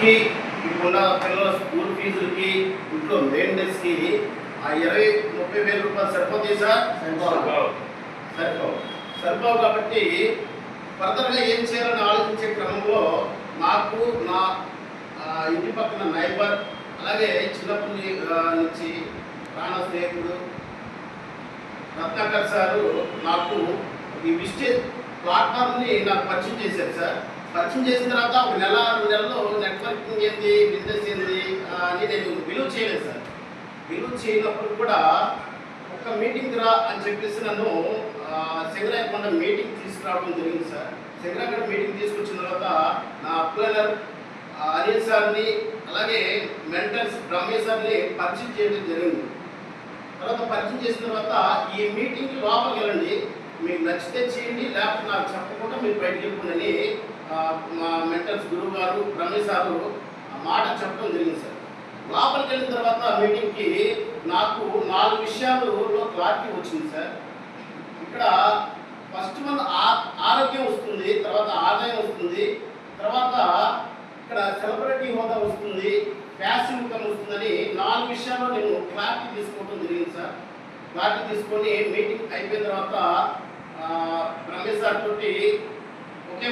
స్కూల్కి ఇప్పుడున్న పిల్లల స్కూల్ ఫీజులకి ఇంట్లో మెయింటెనెన్స్కి ఆ 20-30 వేల రూపాయలు సరిపోతాయి సార్? సరిపోవు కాబట్టి ఫర్దర్గా ఏం చేయాలని ఆలోచించే క్రమంలో నాకు నా ఇంటి పక్కన నైబర్ అలాగే చిన్నప్పటి నుంచి ప్రాణ స్నేహితుడు రత్నాకర్ సారు నాకు ఈ విజిట్ ప్లాట్ఫామ్ని నాకు పరిచయం చేశారు సార్. పరిచయం చేసిన తర్వాత ఒక నెల 2 నెలల్లో నెట్వర్కింగ్ ఏంది, బిజినెస్ ఏంది అని నేను విలువ చేయలేదు సార్. విలువ చేయనప్పుడు కూడా ఒక మీటింగ్ రా అని చెప్పేసి నన్ను సింగరాయకొండ మీటింగ్ తీసుకురావడం జరిగింది సార్. సింగరాయకొండ మీటింగ్ తీసుకొచ్చిన తర్వాత నా అప్లైనర్ అనిల్ సార్ని అలాగే మెంటర్స్ రమేష్ సార్ని పరిచయం చేయడం జరిగింది. తర్వాత పరిచయం చేసిన తర్వాత ఈ మీటింగ్కి లోపలికి వెళ్ళండి, మీకు నచ్చితే చేయండి, లేకపోతే నాకు చెప్పకుండా మీరు బయటకు వెళ్ళిపోండి మా మెంటర్స్ గురువు గారు రమేష్ సారు మాట చెప్పడం జరిగింది సార్. లోపలికి వెళ్ళిన తర్వాత మీటింగ్కి నాకు 4 విషయాలలో క్లారిటీ వచ్చింది సార్. ఇక్కడ ఫస్ట్ మన ఆరోగ్యం వస్తుంది, తర్వాత ఆదాయం వస్తుంది, తర్వాత ఇక్కడ సెలబ్రిటీ హోదా వస్తుంది, ప్యాసివ్ ఇన్కమ్ వస్తుందని 4 విషయాల్లో నేను క్లారిటీ తీసుకోవడం జరిగింది సార్. క్లారిటీ తీసుకొని మీటింగ్ అయిపోయిన తర్వాత రమేష్ సార్ తోటి ఒకే